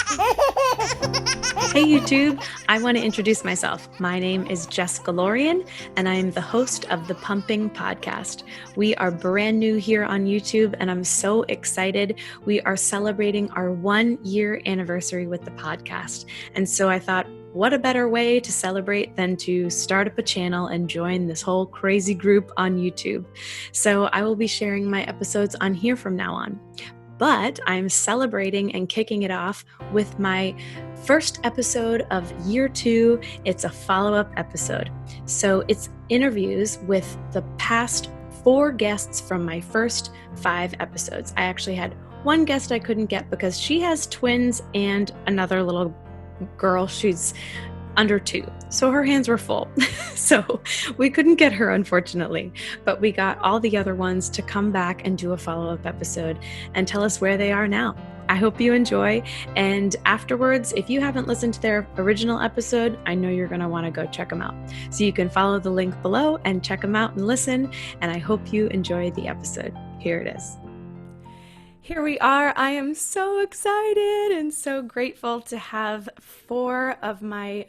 Hey YouTube, I want to introduce myself. My name is Jessica Lorian, and I am the host of the Pumping Podcast. We are brand new here on YouTube, and I'm so excited. We are celebrating our 1-year anniversary with the podcast. And so I thought, what a better way to celebrate than to start up a channel and join this whole crazy group on YouTube. So I will be sharing my episodes on here from now on. But I'm celebrating and kicking it off with my first episode of year 2. It's a follow-up episode. So it's interviews with the past 4 guests from my first 5 episodes. I actually had one guest I couldn't get because she has twins and another little girl. She's under 2. So her hands were full. So we couldn't get her, unfortunately, but we got all the other ones to come back and do a follow-up episode and tell us where they are now. I hope you enjoy. And afterwards, if you haven't listened to their original episode, I know you're going to want to go check them out. So you can follow the link below and check them out and listen. And I hope you enjoy the episode. Here it is. Here we are. I am so excited and so grateful to have 4 of my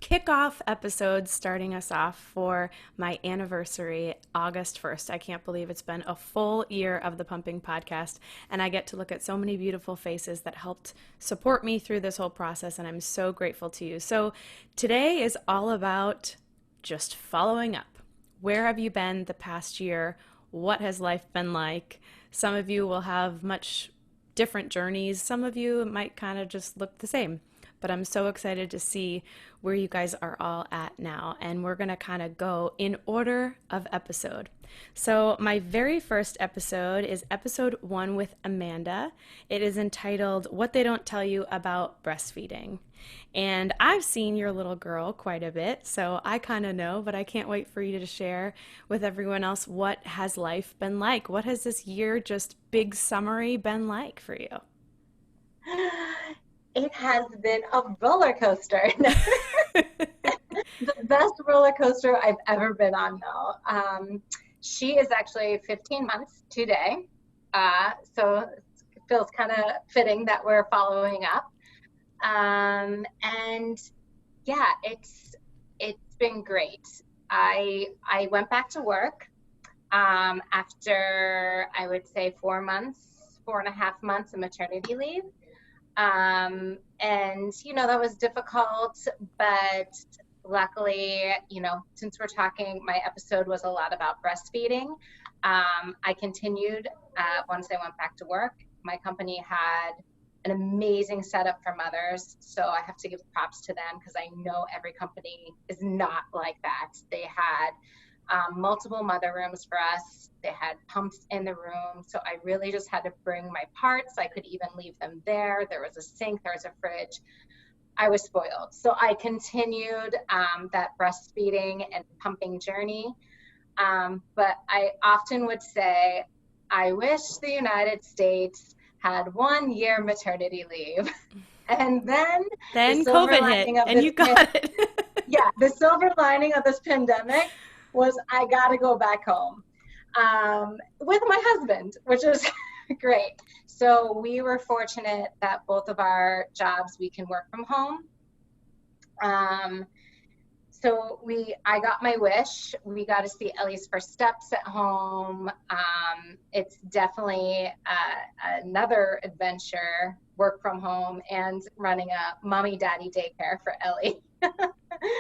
kickoff episodes starting us off for my anniversary, August 1st. I can't believe it's been a full year of the Pumping Podcast, and I get to look at so many beautiful faces that helped support me through this whole process, and I'm so grateful to you. So today is all about just following up. Where have you been the past year? What has life been like? Some of you will have much different journeys. Some of you might kind of just look the same. But I'm so excited to see where you guys are all at now. And we're going to kind of go in order of episode. So my very first episode is episode 1 with Amanda. It is entitled What They Don't Tell You About Breastfeeding. And I've seen your little girl quite a bit, so I kind of know, but I can't wait for you to share with everyone else, what has life been like? What has this year, just big summary, been like for you? It has been a roller coaster. The best roller coaster I've ever been on, though. She is actually 15 months today, so it feels kind of fitting that we're following up. And yeah, it's been great. I went back to work after, I would say, 4.5 months of maternity leave. And, that was difficult, but luckily, since we're talking, my episode was a lot about breastfeeding. I continued, once I went back to work. My company had an amazing setup for mothers, so I have to give props to them because I know every company is not like that. They had multiple mother rooms for us. They had pumps in the room. So I really just had to bring my parts. I could even leave them there. There was a sink, there was a fridge. I was spoiled. So I continued that breastfeeding and pumping journey. But I often would say, I wish the United States had 1-year maternity leave. And then COVID hit and you got it. Yeah, the silver lining of this pandemic was I got to go back home with my husband, which is great. So we were fortunate that both of our jobs, we can work from home. So I got my wish. We got to see Ellie's first steps at home. It's definitely another adventure, work from home and running a mommy daddy daycare for Ellie.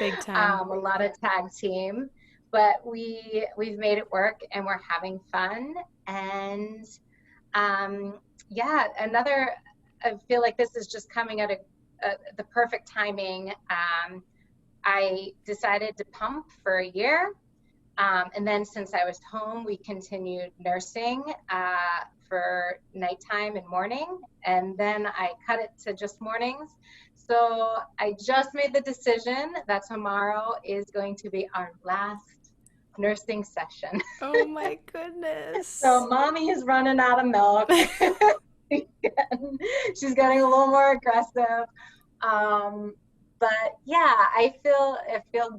Big time. A lot of tag team, but we've made it work and we're having fun. And I feel like this is just coming at the perfect timing. I decided to pump for a year. And then since I was home, we continued nursing for nighttime and morning. And then I cut it to just mornings. So I just made the decision that tomorrow is going to be our last nursing session. Oh my goodness. So mommy is running out of milk. She's getting a little more aggressive. But yeah, I feel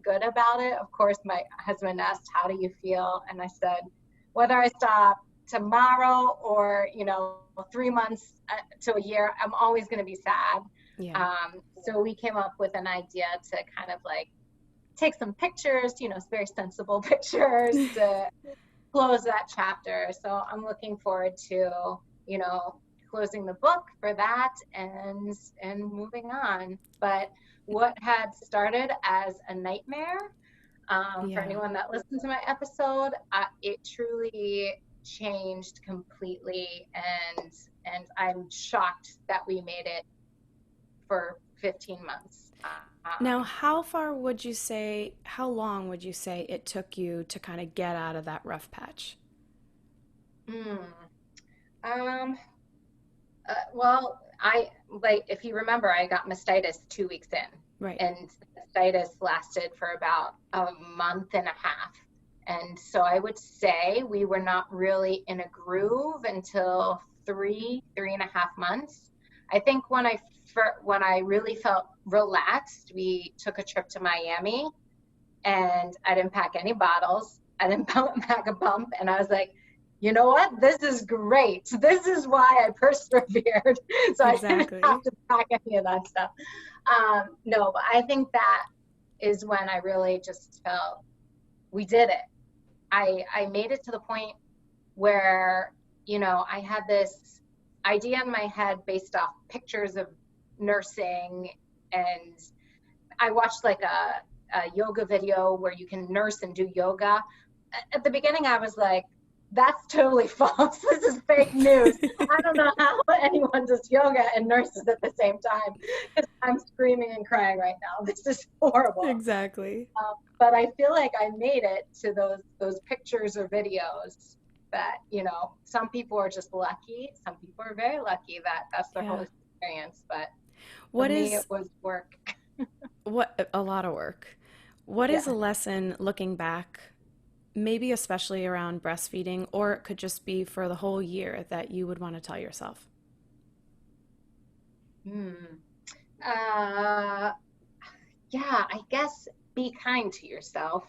good about it. Of course, my husband asked, how do you feel? And I said, whether I stop tomorrow or, 3 months to a year, I'm always going to be sad. Yeah. So we came up with an idea to kind of like take some pictures, very sensible pictures to close that chapter. So I'm looking forward to, closing the book for that and moving on. But what had started as a nightmare, for Yeah. anyone that listened to my episode, it truly changed completely, and I'm shocked that we made it for 15 months. Now, how long would you say it took you to kind of get out of that rough patch? Hmm. Um, well, if you remember, I got mastitis 2 weeks Right. in, and mastitis lasted for about a month and a half. And so I would say we were not really in a groove until 3.5 months. I think when I really felt relaxed, we took a trip to Miami, and I didn't pack any bottles. I didn't pack a pump, and I was like, you know what? This is great. This is why I persevered. So I didn't have Exactly. to pack any of that stuff. No, but I think that is when I really just felt we did it. I made it to the point where, I had this idea in my head based off pictures of nursing, and I watched like a yoga video where you can nurse and do yoga. At the beginning, I was like, that's totally false. This is fake news. I don't know how anyone does yoga and nurses at the same time, because I'm screaming and crying right now. This is horrible. Exactly. But I feel like I made it to those pictures or videos that, some people are just lucky. Some people are very lucky that that's their whole Yeah. experience. But for What me, it is was work. what a lot of work. What is a Yeah. lesson looking back, maybe especially around breastfeeding, or it could just be for the whole year that you would want to tell yourself? Hmm. Uh, yeah, I guess be kind to yourself.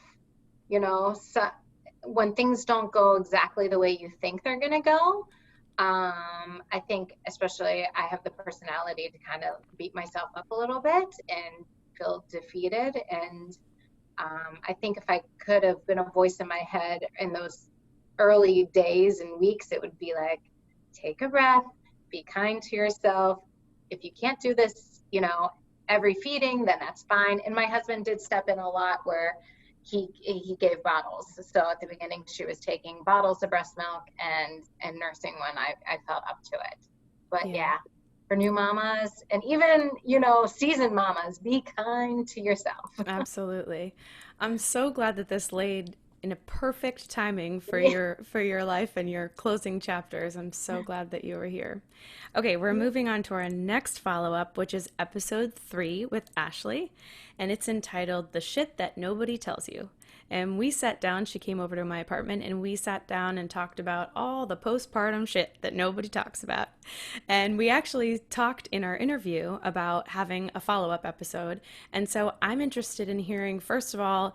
So when things don't go exactly the way you think they're going to go, I think especially I have the personality to kind of beat myself up a little bit and feel defeated. And I think if I could have been a voice in my head in those early days and weeks, it would be like, take a breath, be kind to yourself. If you can't do this, every feeding, then that's fine. And my husband did step in a lot where he gave bottles. So at the beginning, she was taking bottles of breast milk and nursing when I felt up to it. But Yeah, yeah, for new mamas and even, seasoned mamas, be kind to yourself. absolutely. I'm so glad that this laid in a perfect timing Yeah. for your life and your closing chapters. I'm so glad that you were here. Okay, we're moving on to our next follow-up, which is episode 3 with Ashley, and it's entitled The Shit That Nobody Tells You. And we sat down, she came over to my apartment, and we sat down and talked about all the postpartum shit that nobody talks about. And we actually talked in our interview about having a follow up episode. And so I'm interested in hearing, first of all,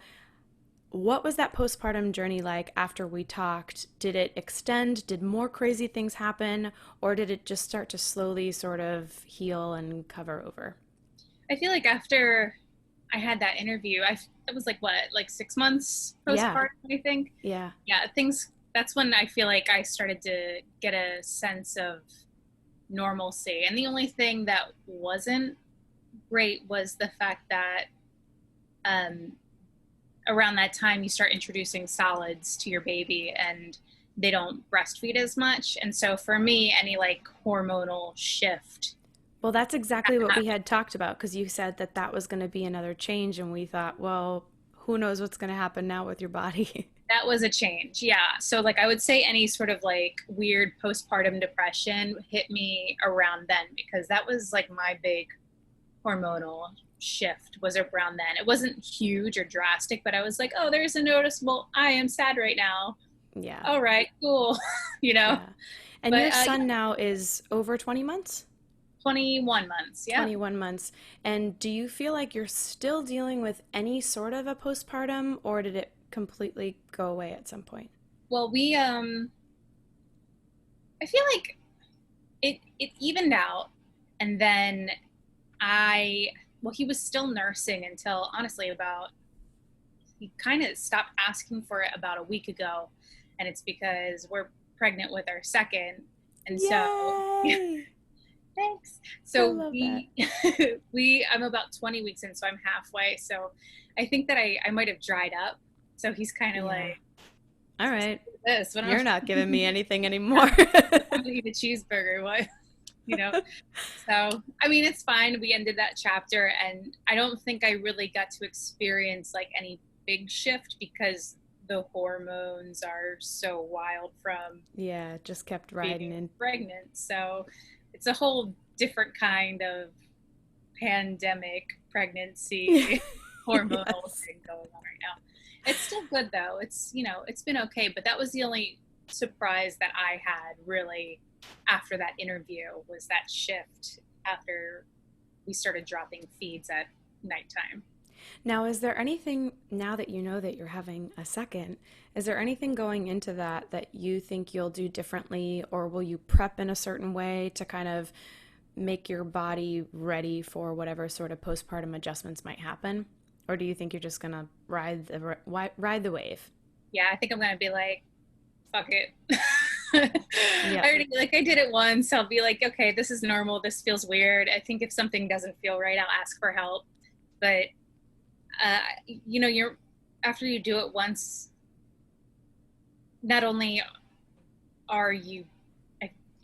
what was that postpartum journey like after we talked? Did it extend? Did more crazy things happen? Or did it just start to slowly sort of heal and cover over? I feel like after I had that interview, it was like what, like 6 months Yeah, postpartum, I think. yeah, Yeah, things. That's when I feel like I started to get a sense of normalcy. And the only thing that wasn't great was the fact that um, around that time you start introducing solids to your baby and they don't breastfeed as much. And so for me, any like hormonal shift. well, that's exactly what we had talked about because you said that that was going to be another change, and we thought, well, who knows what's going to happen now with your body? That was a change. Yeah. So like I would say any sort of like weird postpartum depression hit me around then because that was like my big hormonal shift was around then. It wasn't huge or drastic, but I was like, oh, there's a noticeable I am sad right now. Yeah, All right, cool. you know. yeah. And But your yeah, son now is over 20 months? 21 months. Yeah. 21 months. And do you feel like you're still dealing with any sort of a postpartum, or did it completely go away at some point? Well, I feel like it evened out, and then well, he was still nursing until honestly he kind of stopped asking for it about a week ago. And it's because we're pregnant with our second. And so, Yay! thanks. I So love I'm about 20 weeks in, so I'm halfway. So I think that I might have dried up. So he's kind of like, all right, this. You're not giving me anything anymore. I'm gonna eat a cheeseburger. What? You know? So, I mean, it's fine. We ended that chapter, and I don't think I really got to experience like any big shift because the hormones are so wild from just kept riding in. pregnant. So it's a whole different kind of pandemic pregnancy hormonal thing going on right now. It's still good though. It's, it's been okay, but that was the only surprise that I had really after that interview was that shift after we started dropping feeds at nighttime. Now, is there anything, now that you know that you're having a second, is there anything going into that you think you'll do differently, or will you prep in a certain way to kind of make your body ready for whatever sort of postpartum adjustments might happen? Or do you think you're just going to ride the wave? Yeah, I think I'm going to be like, fuck it. I did it once. I'll be like, okay, this is normal. This feels weird. I think if something doesn't feel right, I'll ask for help. But after you do it once, not only are you,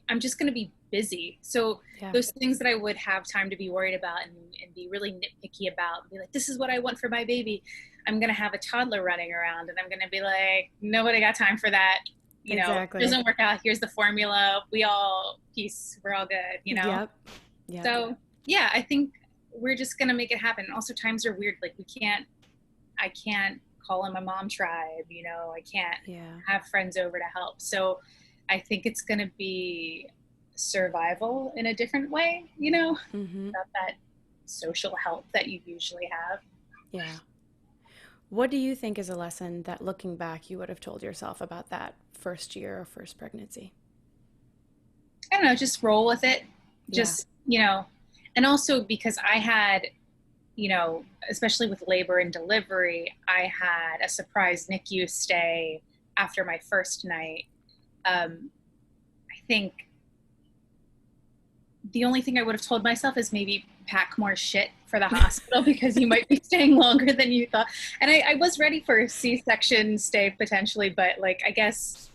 I'm just going to be busy. So those things that I would have time to be worried about and be really nitpicky about, and be like, this is what I want for my baby. I'm going to have a toddler running around, and I'm going to be like, nobody got time for that. Exactly. It doesn't work out. Here's the formula. We're all good, Yep. So yeah, I think we're just going to make it happen. And also times are weird. Like I can't call in my mom tribe, I can't have friends over to help. So I think it's going to be survival in a different way, not that social help that you usually have. Yeah. What do you think is a lesson that looking back you would have told yourself about that first year or first pregnancy? I don't know, just roll with it. Just, and also because I had, especially with labor and delivery, I had a surprise NICU stay after my first night. I think the only thing I would have told myself is maybe pack more shit for the hospital because you might be staying longer than you thought. And I was ready for a C-section stay potentially, but like, I guess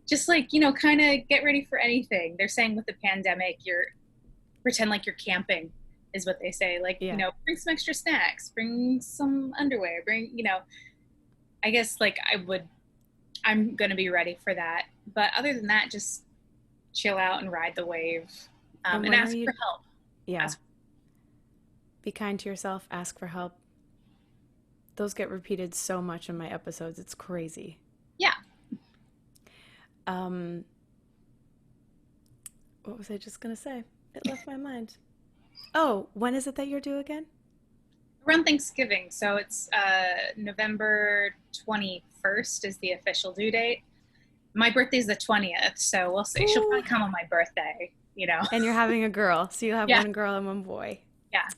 just like, kind of get ready for anything. They're saying with the pandemic, pretend like you're camping is what they say. Like, bring some extra snacks, bring some underwear, I guess like I'm going to be ready for that. But other than that, just chill out and ride the wave and ask for help. Yeah. Be kind to yourself, ask for help. Those get repeated so much in my episodes. It's crazy. Yeah. What was I just going to say? It left my mind. Oh, when is it that you're due again? Around Thanksgiving. So it's November 21st is the official due date. My birthday's the 20th, so we'll see. Ooh. She'll probably come on my birthday, And you're having a girl, so you have one girl and one boy. Yeah.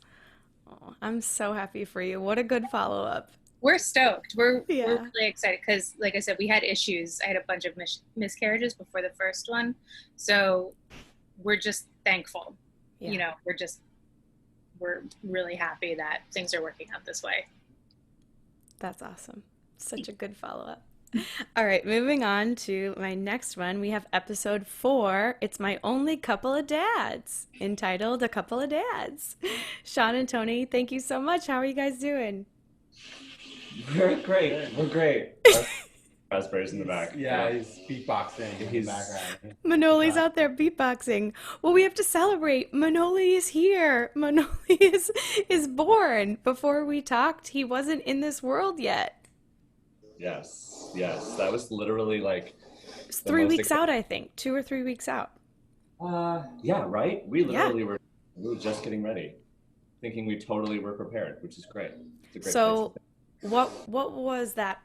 Oh, I'm so happy for you. What a good follow-up. We're stoked. We're really excited because, like I said, we had issues. I had a bunch of miscarriages before the first one. So we're just thankful. Yeah. We're really happy that things are working out this way. That's awesome. Such a good follow-up. All right, moving on to my next one. We have episode 4. It's my only couple of dads, entitled A Couple of Dads. Sean and Tony, thank you so much. How are you guys doing? We're great. We're great. Raspberries in the back. Yeah, he's beatboxing in the background. Manoli's out there beatboxing. Well, we have to celebrate. Manoli is here. Manoli is born. Before we talked, he wasn't in this world yet. Yes. That was literally like... It's 3 weeks out, I think. 2 or 3 weeks out. Yeah, right? We literally were just getting ready. Thinking we totally were prepared, which is great. It's a great so, what was that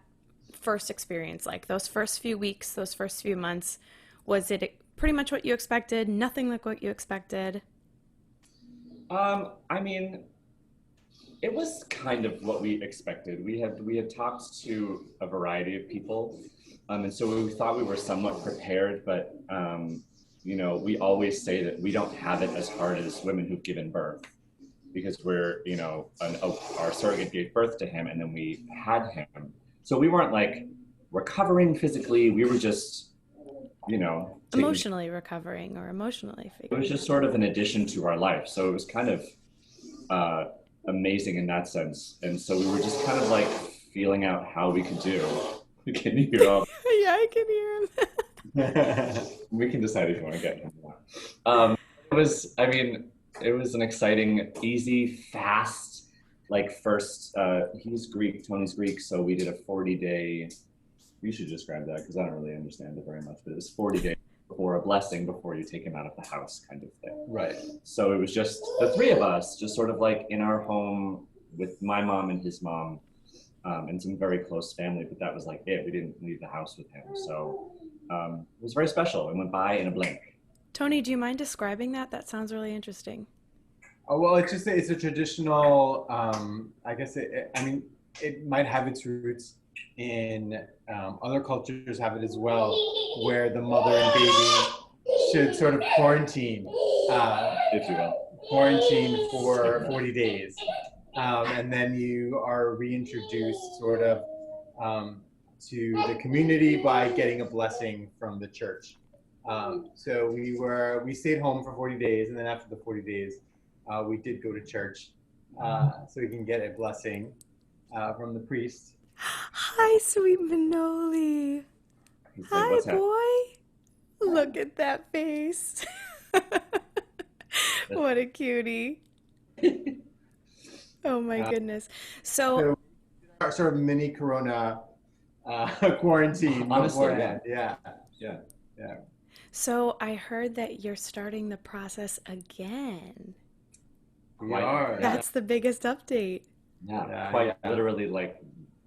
first experience like? Those first few weeks, those first few months, was it pretty much what you expected? Nothing like what you expected? I mean, it was kind of what we expected. We had talked to a variety of people, and so we thought we were somewhat prepared. But we always say that we don't have it as hard as women who've given birth, because we're our surrogate gave birth to him, and then we had him. So we weren't like recovering physically. We were just emotionally recovering or emotionally it was just sort of an addition to our life. So it was kind of amazing in that sense. And so we were just kind of like feeling out how we could do. Can you hear all? Yeah, I can hear him. We can decide if you want to get him. It was an exciting, easy, fast, like first, he's Greek, Tony's Greek. So we did a 40-day, you should describe that because I don't really understand it very much, but it was 40 days before a blessing, before you take him out of the house kind of thing. Right. So it was just the three of us, just sort of like in our home with my mom and his mom, and some very close family, but that was like it. We didn't leave the house with him. So it was very special. It went by in a blink. Tony, do you mind describing that? That sounds really interesting. Oh, well, it's a traditional, I guess it might have its roots in other cultures have it as well, where the mother and baby should sort of quarantine, If you will. quarantine for 40 days. And then you are reintroduced sort of to the community by getting a blessing from the church. So we stayed home for 40 days, and then after the 40 days, we did go to church so we can get a blessing from the priest. Hi, sweet Manoli. He's like, Hi, "What's happening?" boy. Look at that face. What a cutie. Oh my goodness. So our sort of mini Corona quarantine Honestly, beforehand. Yeah. So I heard that you're starting the process again. We are. That's the biggest update. Yeah, quite literally, like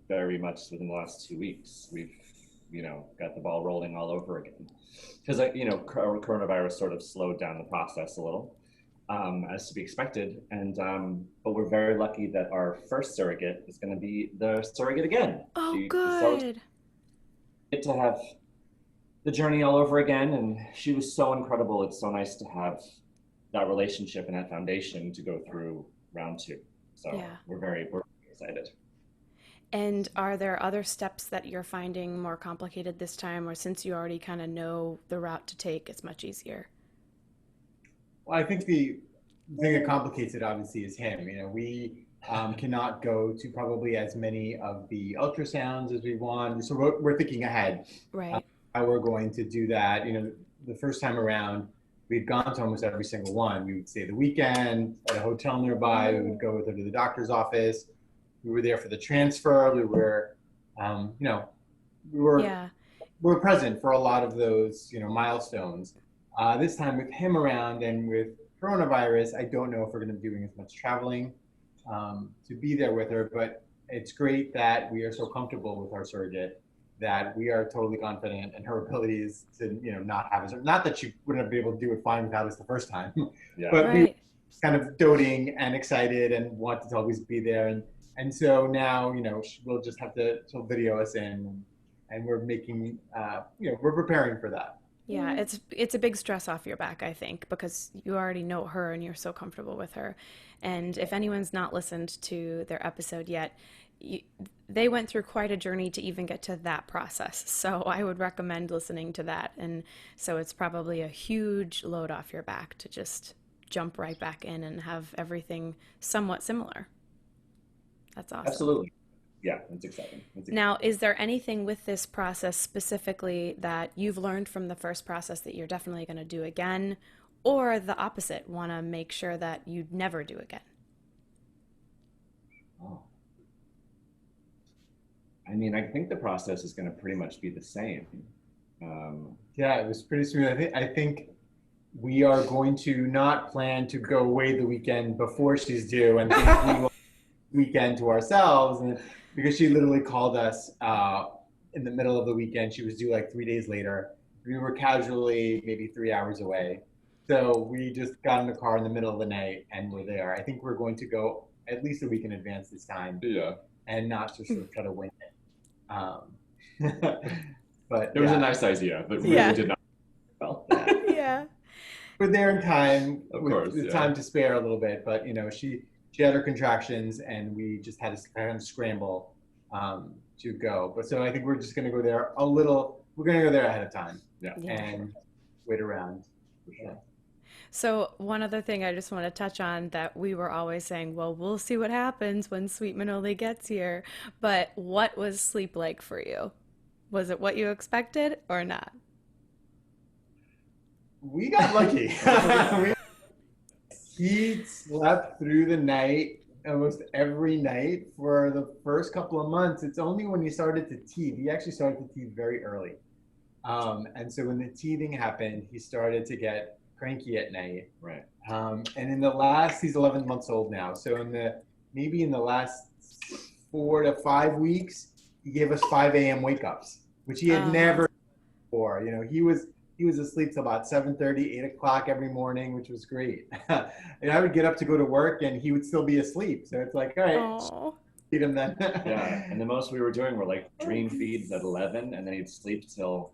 very much within the last 2 weeks, we've got the ball rolling all over again. Because coronavirus sort of slowed down the process a little, as to be expected, and but we're very lucky that our first surrogate is going to be the surrogate again. Oh, good. Get to have the journey all over again, and she was so incredible. It's so nice to have that relationship and that foundation to go through round 2. So Yeah. we're very excited. And are there other steps that you're finding more complicated this time, or since you already kind of know the route to take, it's much easier? Well, I think the thing that complicates it obviously is him. We cannot go to probably as many of the ultrasounds as we want. So we're thinking ahead. Right. How we're going to do that. The first time around, we'd gone to almost every single one. We would stay the weekend at a hotel nearby. We would go with her to the doctor's office. We were there for the transfer. We were, we were present for a lot of those, milestones. This time with him around and with coronavirus, I don't know if we're going to be doing as much traveling to be there with her, but it's great that we are so comfortable with our surrogate that we are totally confident in her abilities to, not have us. Not that she wouldn't be able to do it fine without us the first time, but we were kind of doting and excited and want to always be there. And so now, we'll just have to video us in, and we're making, we're preparing for that. Yeah, it's a big stress off your back, I think, because you already know her and you're so comfortable with her. And if anyone's not listened to their episode yet, they went through quite a journey to even get to that process. So I would recommend listening to that. And so it's probably a huge load off your back to just jump right back in and have everything somewhat similar. That's awesome. Absolutely. Yeah, it's exciting. Now, is there anything with this process specifically that you've learned from the first process that you're definitely going to do again, or the opposite, want to make sure that you'd never do again? Oh. I think the process is going to pretty much be the same. Yeah, it was pretty smooth. I think we are going to not plan to go away the weekend before she's due and think we will weekend to ourselves, and because she literally called us in the middle of the weekend. She was due like 3 days later. We were casually maybe 3 hours away, So we just got in the car in the middle of the night and we're there. I think we're going to go at least a week in advance this time. Yeah. And not just sort of try to wing it. But It was a nice idea, but really Yeah. did not well. Yeah. we're there in time Of with course, the yeah. time to spare a little bit. But she had her contractions and we just had to kind of scramble to go. But so I think we're just going to go there we're going to go there ahead of time and wait around. For sure. So one other thing I just want to touch on that we were always saying, well, we'll see what happens when Sweet Manoli gets here. But what was sleep like for you? Was it what you expected or not? We got lucky. He slept through the night almost every night for the first couple of months. It's only when he started to teeth. He actually started to teeth very early. And so when the teething happened, he started to get cranky at night. Right. And he's 11 months old now. So maybe in the last 4 to 5 weeks, he gave us 5 a.m. wake ups, which he had never before. He was asleep till about 7:30, 8 o'clock every morning, which was great. And I would get up to go to work and he would still be asleep. So it's like, all right, feed him then. Yeah, and the most we were doing were like dream feeds at 11, and then he'd sleep till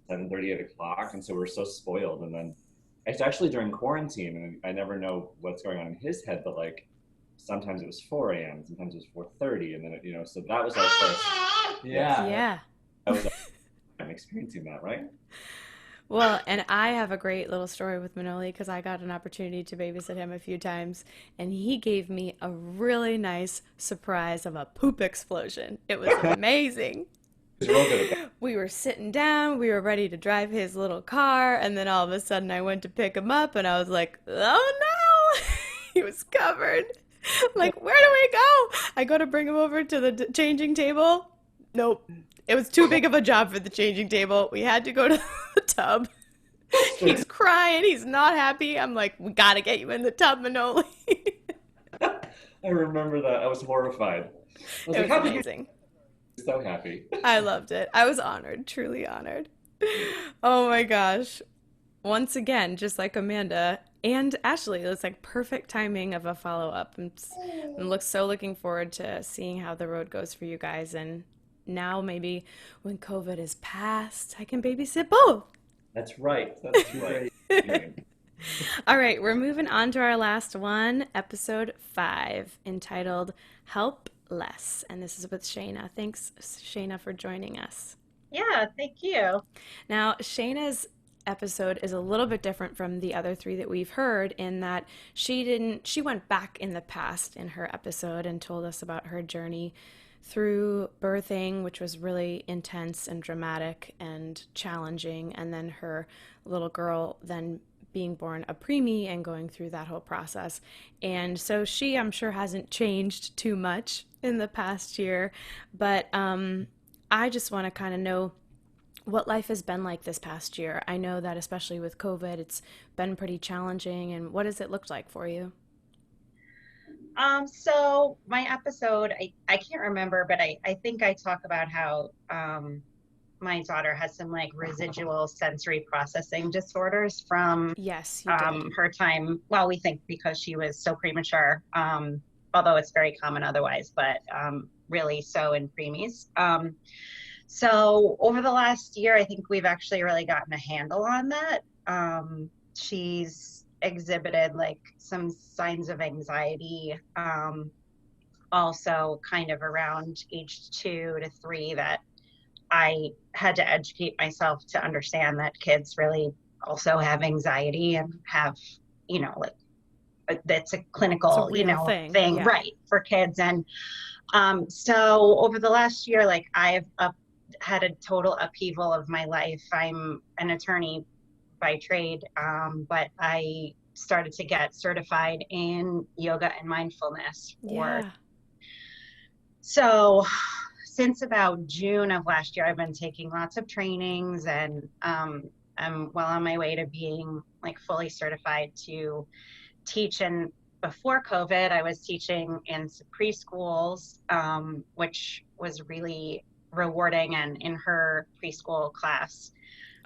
7:30, 8 o'clock, and so we're so spoiled. And then it's actually during quarantine, and I never know what's going on in his head, but like sometimes it was 4 a.m., sometimes it was 4:30, and then so that was our first. Yeah. I'm experiencing that, right? Well, and I have a great little story with Manoli because I got an opportunity to babysit him a few times, and he gave me a really nice surprise of a poop explosion. It was amazing. We were sitting down, we were ready to drive his little car, and then all of a sudden I went to pick him up, and I was like, oh no! He was covered. I'm like, where do we go? I go to bring him over to the changing table. Nope. It was too big of a job for the changing table. We had to go to the tub. He's crying. He's not happy. I'm like, we got to get you in the tub, Manoli. I remember that. I was horrified. It was amazing. So happy. I loved it. I was honored, truly honored. Oh my gosh. Once again, just like Amanda and Ashley, it's like perfect timing of a follow-up. I'm looking forward to seeing how the road goes for you guys. And now maybe when COVID is past, I can babysit both. That's right. That's right. All right, we're moving on to our last one, episode 5, entitled Help Less. And this is with Shayna. Thanks, Shayna, for joining us. Yeah, thank you. Now, Shayna's episode is a little bit different from the other 3 that we've heard in that she went back in the past in her episode and told us about her journey through birthing, which was really intense and dramatic and challenging, and then her little girl then being born a preemie and going through that whole process. And so she, I'm sure, hasn't changed too much in the past year, but I just want to kind of know what life has been like this past year. I know that especially with COVID, it's been pretty challenging, and what has it looked like for you? So my episode, I can't remember, but I think I talk about how my daughter has some like residual sensory processing disorders from her time. Well, we think because she was so premature, although it's very common otherwise, but really so in preemies. So over the last year, I think we've actually really gotten a handle on that. She's exhibited like some signs of anxiety, also kind of around age 2 to 3 that I had to educate myself to understand that kids really also have anxiety and have, like that's a clinical, thing. Right, for kids. And so over the last year, like I've had a total upheaval of my life. I'm an attorney by trade, but I started to get certified in yoga and mindfulness. So since about June of last year, I've been taking lots of trainings, and I'm well on my way to being like fully certified to teach. And before COVID, I was teaching in preschools, which was really rewarding, and in her preschool class.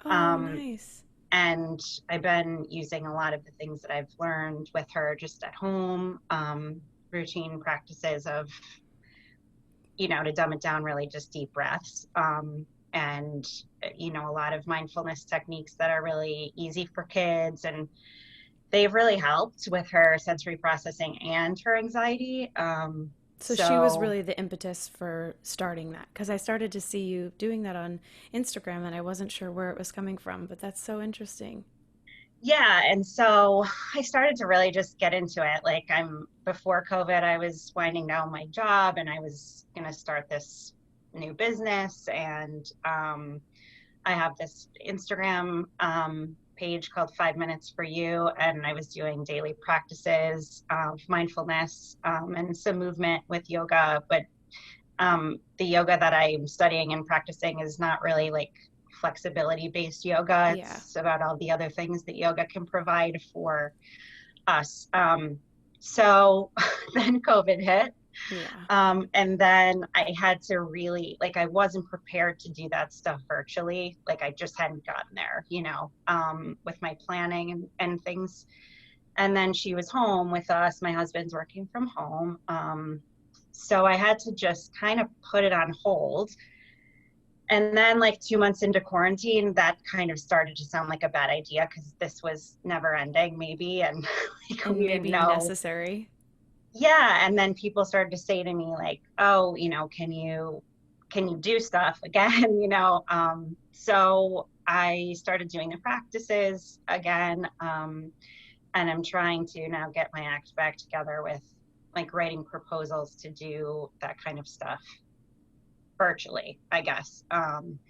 Nice. And I've been using a lot of the things that I've learned with her just at home, routine practices of, to dumb it down, really just deep breaths. And, a lot of mindfulness techniques that are really easy for kids. And they've really helped with her sensory processing and her anxiety. So she was really the impetus for starting that, because I started to see you doing that on Instagram and I wasn't sure where it was coming from, but that's so interesting. Yeah. And so I started to really just get into it. Like before COVID, I was winding down my job and I was going to start this new business. And I have this Instagram page called 5 Minutes for You. And I was doing daily practices of mindfulness and some movement with yoga. But the yoga that I'm studying and practicing is not really like flexibility based yoga. It's about all the other things that yoga can provide for us. So then COVID hit. Yeah. And then I had to really, like, I wasn't prepared to do that stuff virtually. Like, I just hadn't gotten there, with my planning and things. And then she was home with us. My husband's working from home. So I had to just kind of put it on hold. And then, like 2 months into quarantine, that kind of started to sound like a bad idea because this was never ending, maybe. And like, and we maybe didn't know. Necessary. Yeah. And then people started to say to me like, oh, can you do stuff again? So I started doing the practices again. And I'm trying to now get my act back together with like writing proposals to do that kind of stuff virtually, I guess. And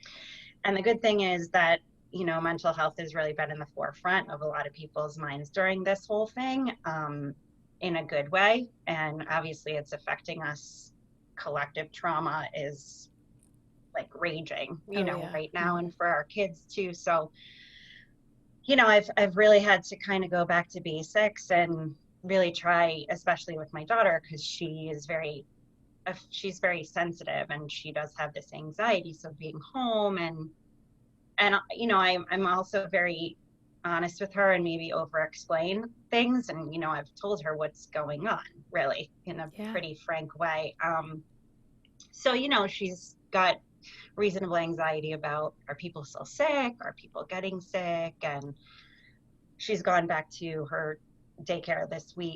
the good thing is that, mental health has really been in the forefront of a lot of people's minds during this whole thing. In a good way. And obviously it's affecting us. Collective trauma is like raging, right now, and for our kids too. So, I've really had to kind of go back to basics and really try, especially with my daughter, because she's very sensitive and she does have this anxiety. So being home and I'm also very honest with her and maybe over explain things. And, I've told her what's going on really in a pretty frank way. So, she's got reasonable anxiety about, are people still sick? Are people getting sick? And she's gone back to her daycare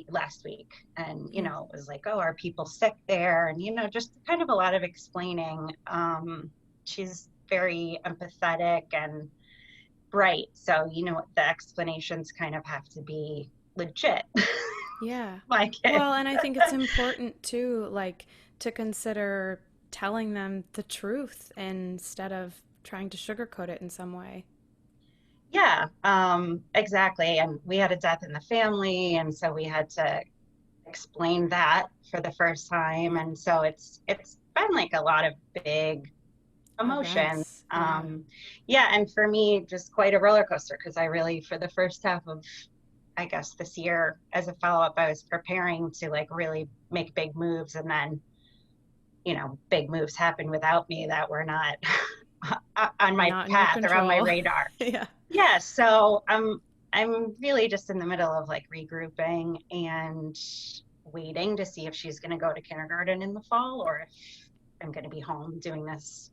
last week. And, it was like, oh, are people sick there? And, just kind of a lot of explaining. She's very empathetic and bright. So, the explanations kind of have to be legit. Yeah. My kid. Well, and I think it's important too, like, to consider telling them the truth instead of trying to sugarcoat it in some way. Yeah, exactly. And we had a death in the family, and so we had to explain that for the first time. And so it's been like a lot of big emotions. And for me, just quite a roller coaster, because I really, for the first half of, I guess, this year, as a follow-up, I was preparing to like really make big moves, and then big moves happened without me that were not on my path or on my radar. Yeah, so I'm really just in the middle of like regrouping and waiting to see if she's going to go to kindergarten in the fall or if I'm going to be home doing this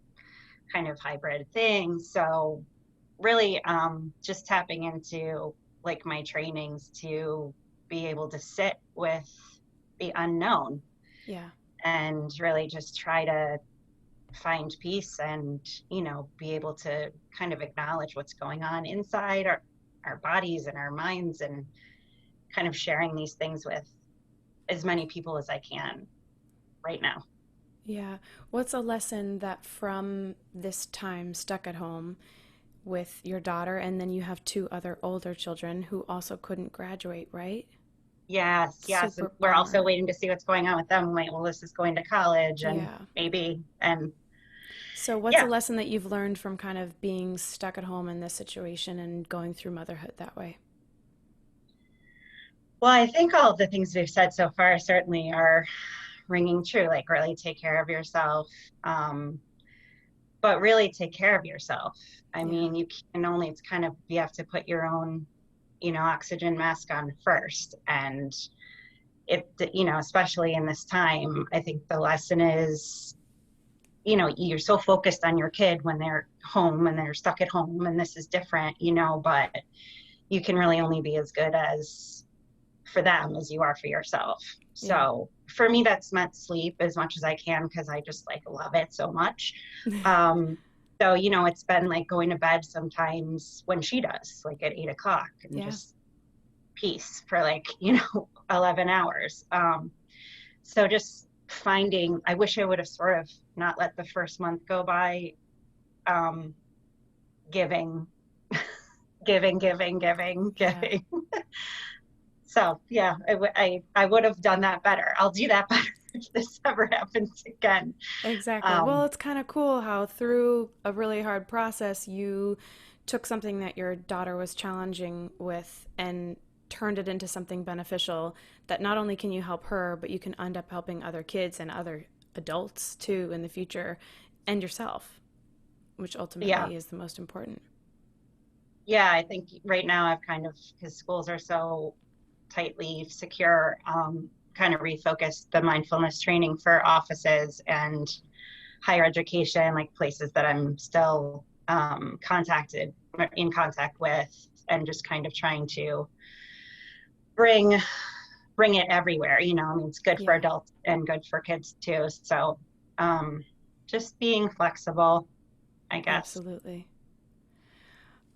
kind of hybrid thing. So really just tapping into like my trainings to be able to sit with the unknown. Yeah. And really just try to find peace and, be able to kind of acknowledge what's going on inside our bodies and our minds, and kind of sharing these things with as many people as I can right now. Yeah. What's a lesson that from this time stuck at home with your daughter, and then you have 2 other older children who also couldn't graduate, right? Yes. We're also waiting to see what's going on with them. Like, well, this is going to college and maybe. And so what's a lesson that you've learned from kind of being stuck at home in this situation and going through motherhood that way? Well, I think all of the things we've said so far certainly are ringing true. Like, really take care of yourself. but really take care of yourself. I Yeah. mean, you can only, it's kind of, you have to put your own, you know, oxygen mask on first. And it, you know, especially in this time, I think the lesson is, you know, you're so focused on your kid when they're home and they're stuck at home, and this is different, you know, but you can really only be as good as for them as you are for yourself. So for me, that's meant sleep as much as I can, because I just like love it so much. So, you know, it's been like going to bed sometimes when she does, like at 8 o'clock, and just peace for like, you know, 11 hours. So just finding, I wish I would have sort of not let the first month go by, giving. So yeah, I would have done that better. I'll do that better if this ever happens again. Exactly. Well, it's kind of cool how through a really hard process, you took something that your daughter was challenging with and turned it into something beneficial that not only can you help her, but you can end up helping other kids and other adults too in the future, and yourself, which ultimately is the most important. Yeah, I think right now I've kind of, because schools are so tightly secure, kind of refocused the mindfulness training for offices and higher education, like places that I'm still in contact with, and just kind of trying to bring it everywhere. You know, I mean, it's good for adults and good for kids too. So just being flexible, I guess. Absolutely.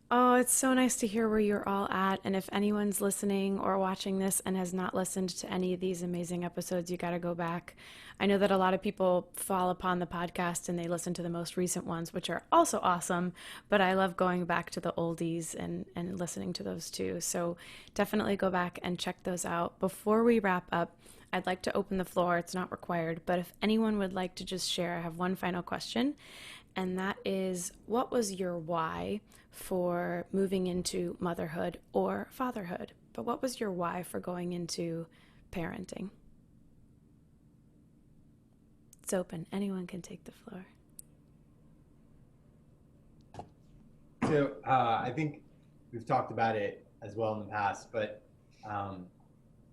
Oh, it's so nice to hear where you're all at. And if anyone's listening or watching this and has not listened to any of these amazing episodes, you got to go back. I know that a lot of people fall upon the podcast and they listen to the most recent ones, which are also awesome. But I love going back to the oldies and listening to those too. So definitely go back and check those out. Before we wrap up, I'd like to open the floor. It's not required, but if anyone would like to just share, I have one final question. And that is, what was your why for moving into motherhood or fatherhood? But what was your why for going into parenting? It's open. Anyone can take the floor. So I think we've talked about it as well in the past, but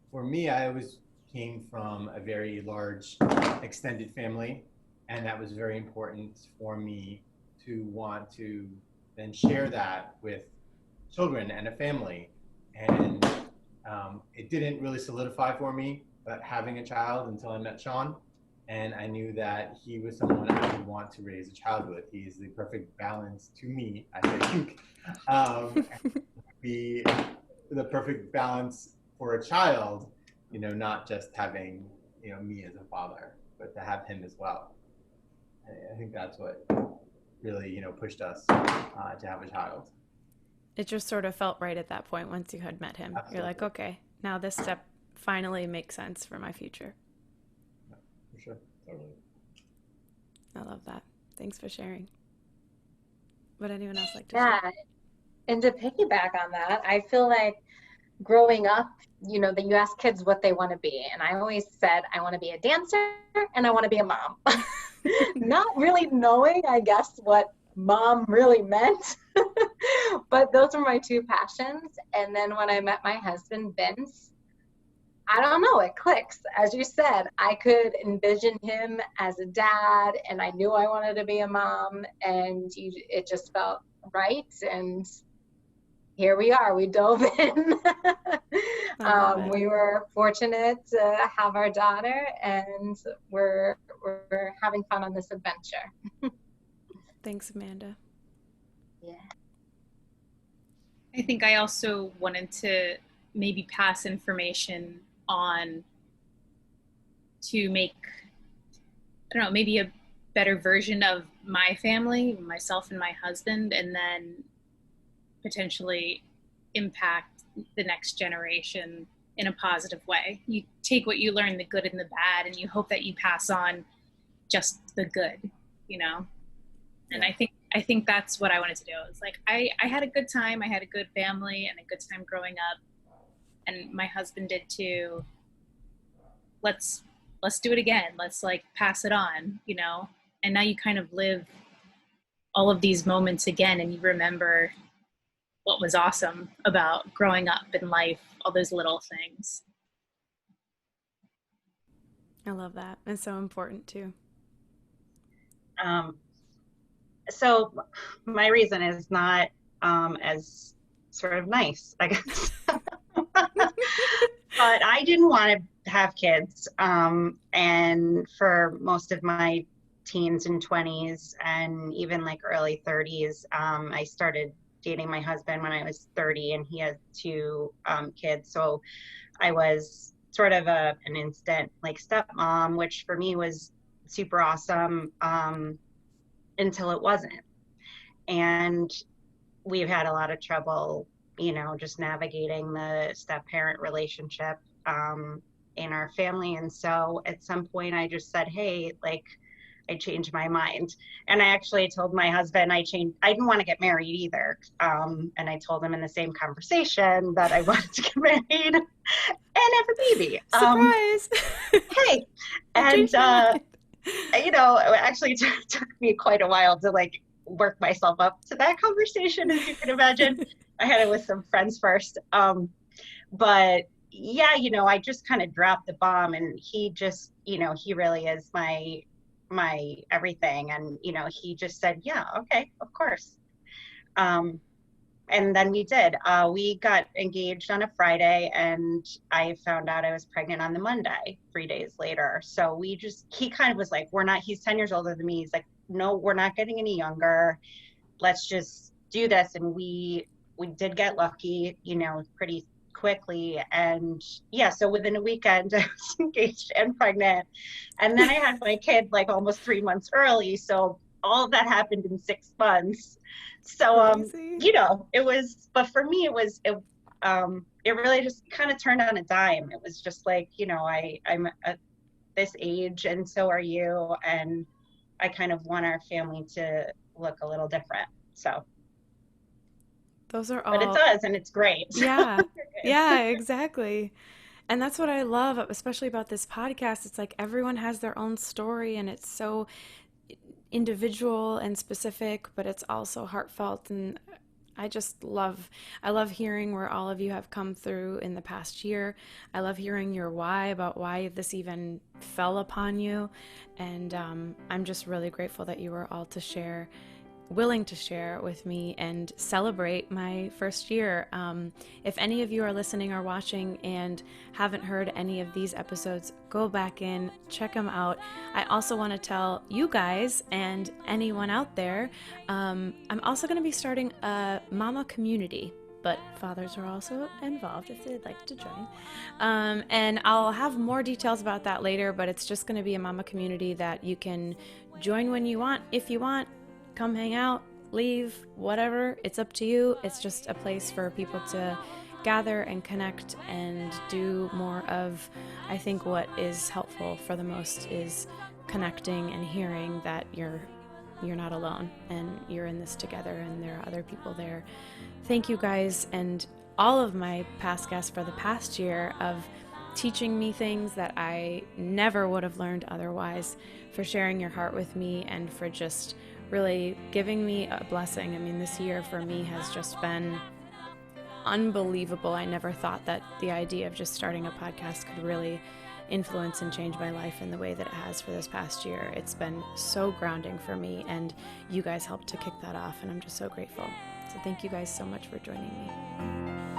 for me, I always came from a very large extended family. And that was very important for me to want to then share that with children and a family. And it didn't really solidify for me, but having a child until I met Sean. And I knew that he was someone I would want to raise a child with. He's the perfect balance to me, I think. The perfect balance for a child, you know, not just having, you know, me as a father, but to have him as well. I think that's what really, you know, pushed us to have a child. It just sort of felt right at that point once you had met him. Absolutely. You're like, okay, now this step finally makes sense for my future. Yeah, for sure. Totally. I love that. Thanks for sharing. Would anyone else like to share? Yeah, and to piggyback on that, I feel like growing up, you know, that you ask kids what they want to be. And I always said, I want to be a dancer and I want to be a mom. Not really knowing, I guess, what mom really meant. But those were my two passions. And then when I met my husband, Vince, I don't know, it clicks. As you said, I could envision him as a dad, and I knew I wanted to be a mom, and it just felt right. And here we are. We dove in. We were fortunate to have our daughter, and we're having fun on this adventure. Thanks, Amanda. Yeah. I think I also wanted to maybe pass information on to make, I don't know, maybe a better version of my family, myself and my husband, and then potentially impact the next generation in a positive way. You take what you learn, the good and the bad, and you hope that you pass on just the good, you know? And I think that's what I wanted to do. It's like, I had a good time. I had a good family and a good time growing up. And my husband did too. Let's do it again. Let's like pass it on, you know? And now you kind of live all of these moments again, and you remember what was awesome about growing up in life, all those little things. I love that. It's so important too. So my reason is not as sort of nice, I guess. But I didn't want to have kids. And for most of my teens and 20s and even like early 30s, I started dating my husband when I was 30, and he had 2 kids. So I was sort of an instant like stepmom, which for me was super awesome until it wasn't. And we've had a lot of trouble, just navigating the step-parent relationship in our family. And so at some point I just said, hey, like, I changed my mind. And I actually told my husband I didn't want to get married either. And I told him in the same conversation that I wanted to get married and have a baby. Surprise! Hey, and it actually took me quite a while to like work myself up to that conversation, as you can imagine. I had it with some friends first. But yeah, I just kind of dropped the bomb, and he just, he really is my everything. And, he just said, yeah, okay, of course. And then we did. We got engaged on a Friday, and I found out I was pregnant on the Monday, 3 days later. So he kind of was like, he's 10 years older than me. He's like, no, we're not getting any younger. Let's just do this. And we did get lucky, pretty quickly. And yeah, so within a weekend, I was engaged and pregnant. And then I had my kid like almost 3 months early. So all of that happened in 6 months. So, it was, but for me, it really just kind of turned on a dime. It was just like, I'm at this age, and so are you. And I kind of want our family to look a little different. So those are all, but it does, and it's great. Yeah. Yeah, exactly. And that's what I love, especially about this podcast. It's like everyone has their own story, and it's so individual and specific, but it's also heartfelt. And I love hearing where all of you have come through in the past year. I love hearing your why, about why this even fell upon you. And I'm just really grateful that you were all willing to share with me and celebrate my first year. If any of you are listening or watching and haven't heard any of these episodes, go back in, check them out. I also want to tell you guys and anyone out there, I'm also going to be starting a mama community, but fathers are also involved if they'd like to join. And I'll have more details about that later, but it's just going to be a mama community that you can join when you want. If you want, come hang out, leave, whatever. It's up to you. It's just a place for people to gather and connect and do more of, I think what is helpful for the most is connecting and hearing that you're not alone and you're in this together and there are other people there. Thank you guys and all of my past guests for the past year of teaching me things that I never would have learned otherwise, for sharing your heart with me, and for just really giving me a blessing. I mean, this year for me has just been unbelievable. I never thought that the idea of just starting a podcast could really influence and change my life in the way that it has for this past year. It's been so grounding for me, and you guys helped to kick that off, and I'm just so grateful. So thank you guys so much for joining me.